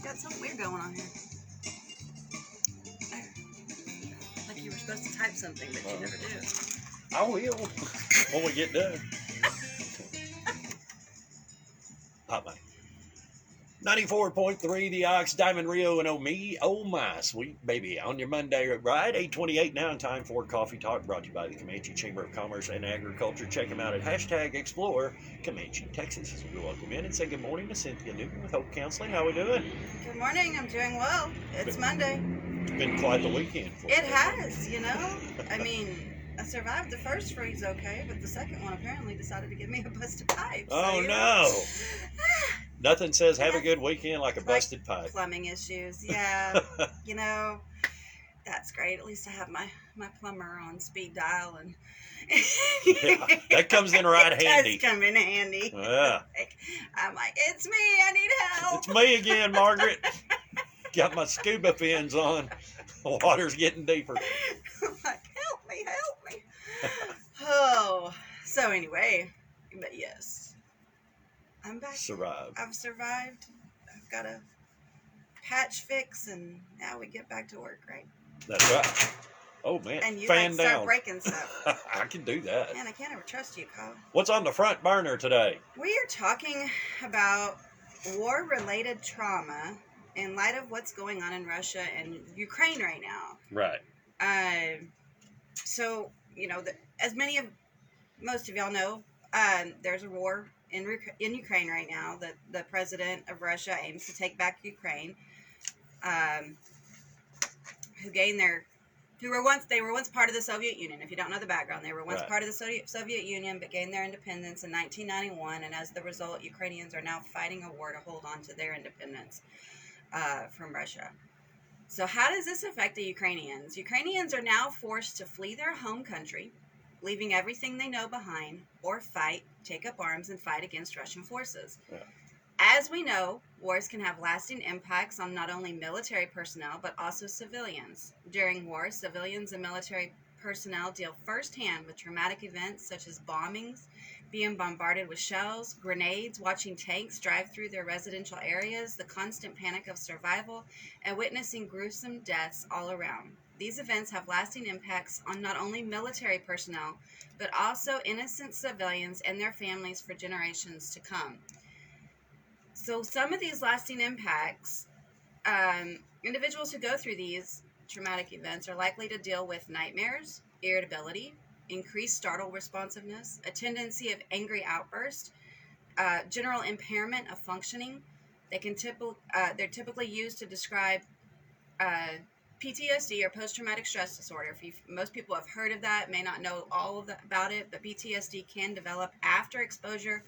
You got something weird going on here. Like you were supposed to type something, but you never do. I will when we get done. Hot mic. 94.3 The Ox, Diamond Rio, and oh me, oh my sweet baby. On your Monday ride, 8:28 now, time for Coffee Talk, brought to you by the Comanche Chamber of Commerce and Agriculture. Check them out at #Explore Comanche, Texas. We welcome in and say good morning to Cynthia Newton with Hope Counseling. How we doing? Good morning. I'm doing well. It's Monday. It's been quite the weekend for you. It has, you know. I mean, I survived the first freeze okay, but the second one apparently decided to give me a busted pipe. Oh, no. Nothing says have a good weekend like a busted pipe. Plumbing issues, yeah. You know, that's great. At least I have my plumber on speed dial, and Yeah, that comes in right handy. It does come in handy. Yeah. I'm like, it's me. I need help. It's me again, Margaret. Got my scuba fins on. The water's getting deeper. I'm like, help me. Oh, so anyway, but yes. I'm back. Survived. I've survived. I've got a patch fix, and now we get back to work, right? That's right. Oh, man. And you fan start down. breaking stuff. I can do that. Man, I can't ever trust you, Kyle. What's on the front burner today? We are talking about war-related trauma in light of what's going on in Russia and Ukraine right now. Right. So, you know, as most of y'all know, there's a war in Ukraine right now. That the president of Russia aims to take back Ukraine, they were once part of the Soviet Union. If you don't know the background, they were once part of the Soviet Union, but gained their independence in 1991, and as the result, Ukrainians are now fighting a war to hold on to their independence from Russia. So how does this affect the Ukrainians? Ukrainians are now forced to flee their home country, leaving everything they know behind, or take up arms and fight against Russian forces. Yeah. As we know, wars can have lasting impacts on not only military personnel, but also civilians. During war, civilians and military personnel deal firsthand with traumatic events such as bombings, being bombarded with shells, grenades, watching tanks drive through their residential areas, the constant panic of survival, and witnessing gruesome deaths all around. These events have lasting impacts on not only military personnel, but also innocent civilians and their families for generations to come. So some of these lasting impacts, individuals who go through these traumatic events are likely to deal with nightmares, irritability, increased startle responsiveness, a tendency of angry outburst, general impairment of functioning. They're typically used to describe PTSD, or post-traumatic stress disorder. Most people have heard of that, may not know all of about it, but PTSD can develop after exposure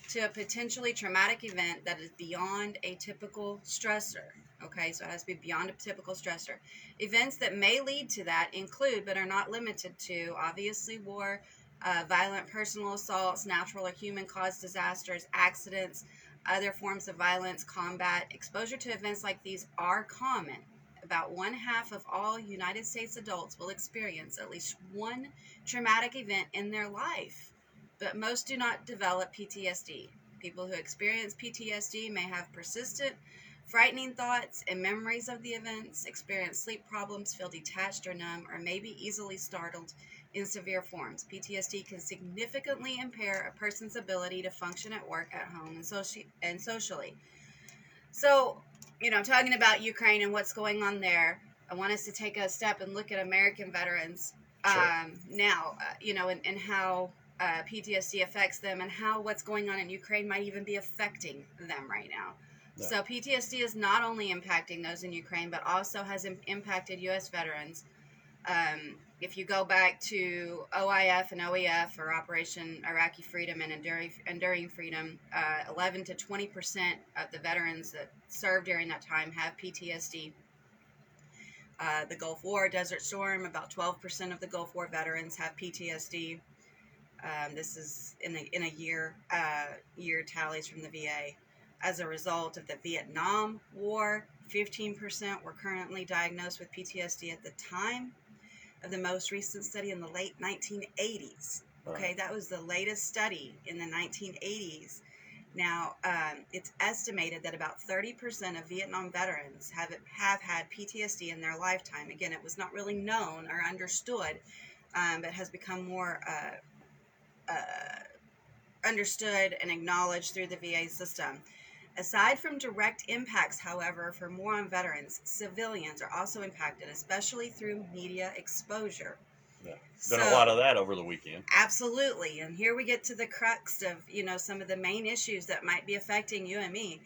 to a potentially traumatic event that is beyond a typical stressor. Okay, so it has to be beyond a typical stressor. Events that may lead to that include, but are not limited to, obviously war, violent personal assaults, natural or human-caused disasters, accidents, other forms of violence, combat. Exposure to events like these are common. About 1/2 of all United States adults will experience at least one traumatic event in their life, but most do not develop PTSD. People who experience PTSD may have persistent, frightening thoughts and memories of the events, experience sleep problems, feel detached or numb, or may be easily startled in severe forms. PTSD can significantly impair a person's ability to function at work, at home, and socially. So, you know, talking about Ukraine and what's going on there, I want us to take a step and look at American veterans now, you know, and how PTSD affects them, and how what's going on in Ukraine might even be affecting them right now. Yeah. So PTSD is not only impacting those in Ukraine, but also has impacted U.S. veterans. If you go back to OIF and OEF, or Operation Iraqi Freedom and Enduring Freedom, 11 to 20% of the veterans that served during that time have PTSD. The Gulf War, Desert Storm, about 12% of the Gulf War veterans have PTSD. This is in a year tallies from the VA. As a result of the Vietnam War, 15% were currently diagnosed with PTSD at the time of the most recent study in the late 1980s. Okay, that was the latest study in the 1980s. Now, it's estimated that about 30% of Vietnam veterans have had PTSD in their lifetime. Again, it was not really known or understood, but has become more understood and acknowledged through the VA system. Aside from direct impacts, however, for more on veterans, civilians are also impacted, especially through media exposure. Yeah. Been a lot of that over the weekend. Absolutely. And here we get to the crux of, some of the main issues that might be affecting you and me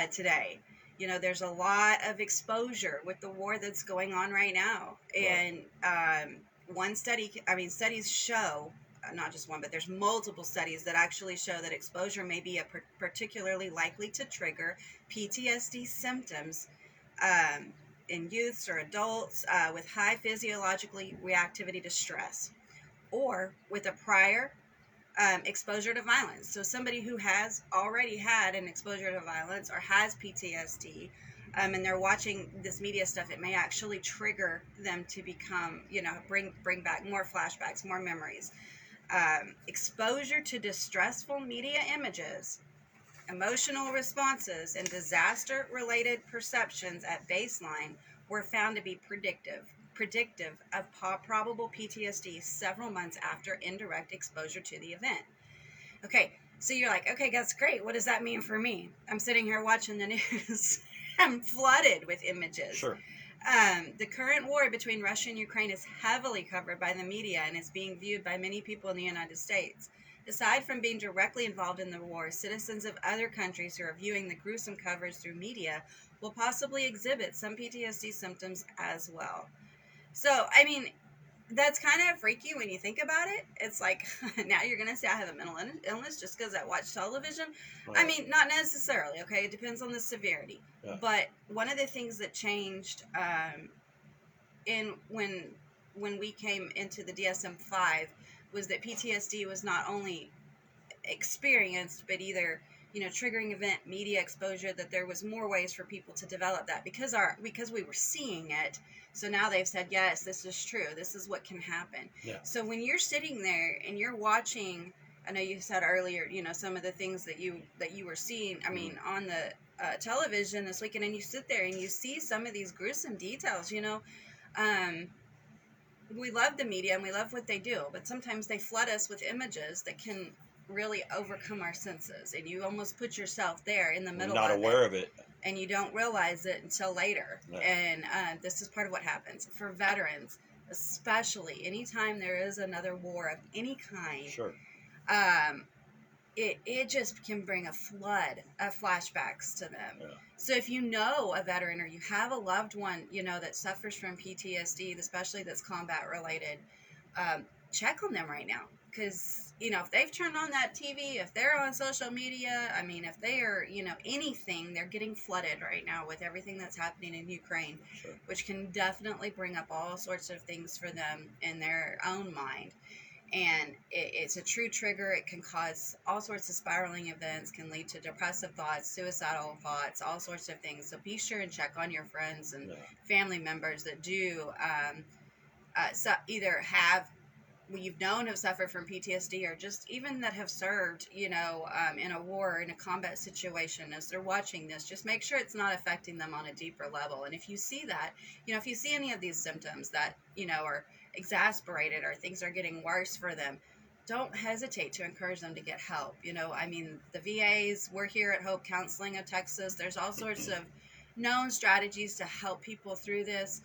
today. There's a lot of exposure with the war that's going on right now. And studies show, not just one, but there's multiple studies that actually show that exposure may be particularly likely to trigger PTSD symptoms in youths or adults with high physiological reactivity to stress, or with a prior exposure to violence. So somebody who has already had an exposure to violence or has PTSD, and they're watching this media stuff, it may actually trigger them to become, bring back more flashbacks, more memories. Exposure to distressful media images, emotional responses, and disaster-related perceptions at baseline were found to be predictive of probable PTSD several months after indirect exposure to the event. Okay, so you're like, okay, that's great. What does that mean for me? I'm sitting here watching the news. I'm flooded with images. Sure. The current war between Russia and Ukraine is heavily covered by the media and is being viewed by many people in the United States. Aside from being directly involved in the war, citizens of other countries who are viewing the gruesome coverage through media will possibly exhibit some PTSD symptoms as well. So, that's kind of freaky when you think about it. It's like, now you're going to say I have a mental illness just because I watch television? Right. Not necessarily, okay? It depends on the severity. Yeah. But one of the things that changed when we came into the DSM-5 was that PTSD was not only experienced, but either triggering event, media exposure, that there was more ways for people to develop that because we were seeing it. So now they've said, yes, this is true. This is what can happen. Yeah. So when you're sitting there and you're watching, I know you said earlier, some of the things that you were seeing, on the television this weekend, and you sit there and you see some of these gruesome details, we love the media and we love what they do, but sometimes they flood us with images that can really overcome our senses, and you almost put yourself there in the middle Not of aware it, of it. and you don't realize it until later. No. And this is part of what happens for veterans, especially anytime there is another war of any kind. Sure. It just can bring a flood of flashbacks to them. Yeah. So if you know a veteran or you have a loved one, that suffers from PTSD, especially that's combat related, check on them right now. Because, if they've turned on that TV, if they're on social media, if they are, anything, they're getting flooded right now with everything that's happening in Ukraine, Sure. which can definitely bring up all sorts of things for them in their own mind. And it's a true trigger. It can cause all sorts of spiraling events, can lead to depressive thoughts, suicidal thoughts, all sorts of things. So be sure and check on your friends and family members that do either you've known have suffered from PTSD, or just even that have served, in a war, in a combat situation. As they're watching this, just make sure it's not affecting them on a deeper level. And if you see that, if you see any of these symptoms that, are exasperated or things are getting worse for them, don't hesitate to encourage them to get help. The VAs, we're here at Hope Counseling of Texas. There's all sorts of known strategies to help people through this.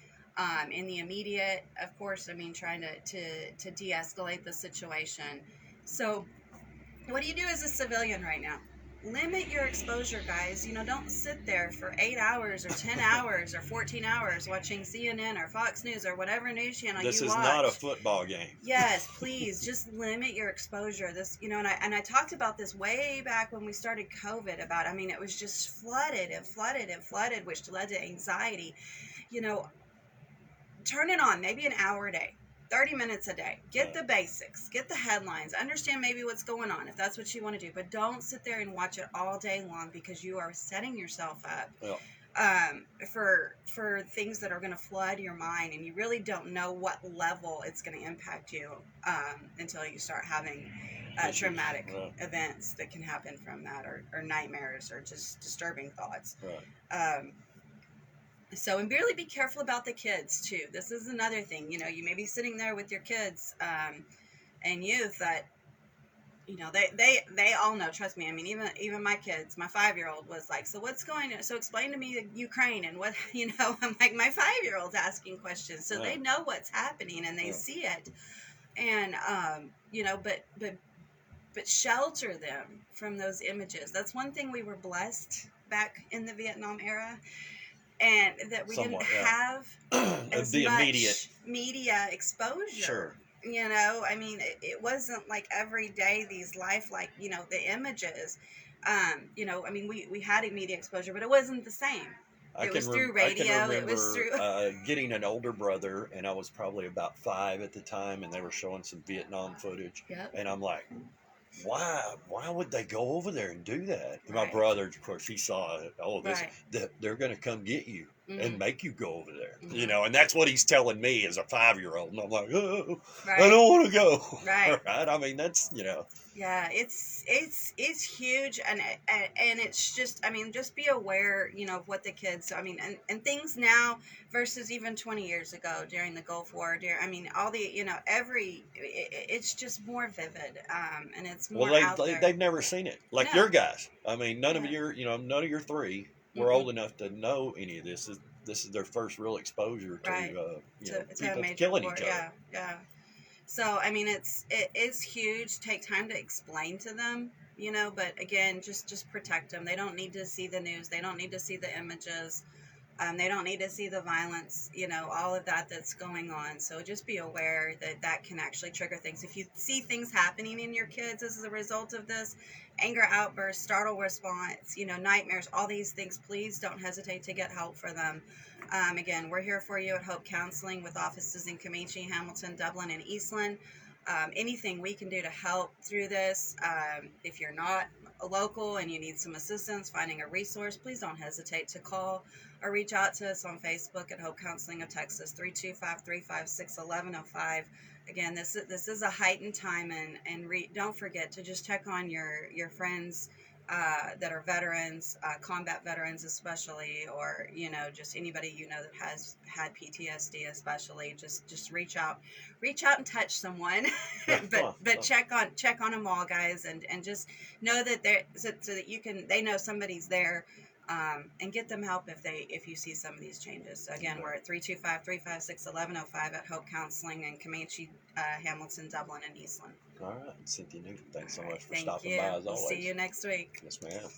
In the immediate, of course, trying to de-escalate the situation. So what do you do as a civilian right now? Limit your exposure, guys. Don't sit there for 8 hours or 10 hours or 14 hours watching CNN or Fox News or whatever news channel you watch. This is not a football game. Yes, please, just limit your exposure. This, and I talked about this way back when we started COVID about, it was just flooded and flooded and flooded, which led to anxiety. Turn it on maybe an hour a day, 30 minutes a day. Get the basics, get the headlines, understand maybe what's going on if that's what you want to do. But don't sit there and watch it all day long, because you are setting yourself up for things that are going to flood your mind, and you really don't know what level it's going to impact you until you start having traumatic events that can happen from that, or nightmares, or just disturbing thoughts. Right. So, and really be careful about the kids too. This is another thing. You may be sitting there with your kids and youth that, they all know. Trust me. I mean, even my kids, my 5-year-old was like, "So what's going on? So explain to me Ukraine and what." I'm like, my 5-year-old's asking questions, so they know what's happening and they see it, and but shelter them from those images. That's one thing we were blessed back in the Vietnam era, and that we Somewhat, didn't have as the much immediate media exposure. Sure. I mean, it wasn't like every day these lifelike, the images. I mean, we had immediate exposure, but it wasn't the same. It was through radio. I can remember It was through getting an older brother, and I was probably about 5 at the time, and they were showing some Vietnam footage. Yep. And I'm like, why would they go over there and do that? And my Right. brother, of course, he saw it. Oh, Right. they're going to come get you and Mhm. make you go over there. Mhm. And that's what he's telling me as a 5-year-old. And I'm like, oh, Right. I don't want to go. Right. Right? I mean, that's, Yeah, it's huge, and it's just, I mean, just be aware, of what the kids, I mean, and things now versus even 20 years ago during the Gulf War. I mean, all the, it's just more vivid, and it's more out there. They've never seen it like No. your guys. I mean, none Yeah. of your 3 were Mhm. old enough to know any of this. This is their first real exposure to Right. To a people major killing war. each other. Yeah, yeah. So, I mean, it's huge. Take time to explain to them, but again, just protect them. They don't need to see the news. They don't need to see the images. They don't need to see the violence, all of that that's going on. So just be aware that can actually trigger things. If you see things happening in your kids as a result of this, anger outbursts, startle response, nightmares, all these things, please don't hesitate to get help for them. Again, we're here for you at Hope Counseling with offices in Comanche, Hamilton, Dublin, and Eastland. Anything we can do to help through this. If you're not a local and you need some assistance finding a resource, please don't hesitate to call or reach out to us on Facebook at Hope Counseling of Texas, 325-356-1105. Again, this is a heightened time, and don't forget to just check on your friends that are veterans, combat veterans especially, or just anybody that has had PTSD especially. Just reach out and touch someone, but check on them all, guys, and just know that they're so that they know somebody's there. And get them help if you see some of these changes. So again, we're at 325-356-1105 at Hope Counseling in Comanche, Hamilton, Dublin, and Eastland. All right, Cynthia Newton, thanks so much for Thank stopping you. by as We'll always. see you next week. Yes, ma'am.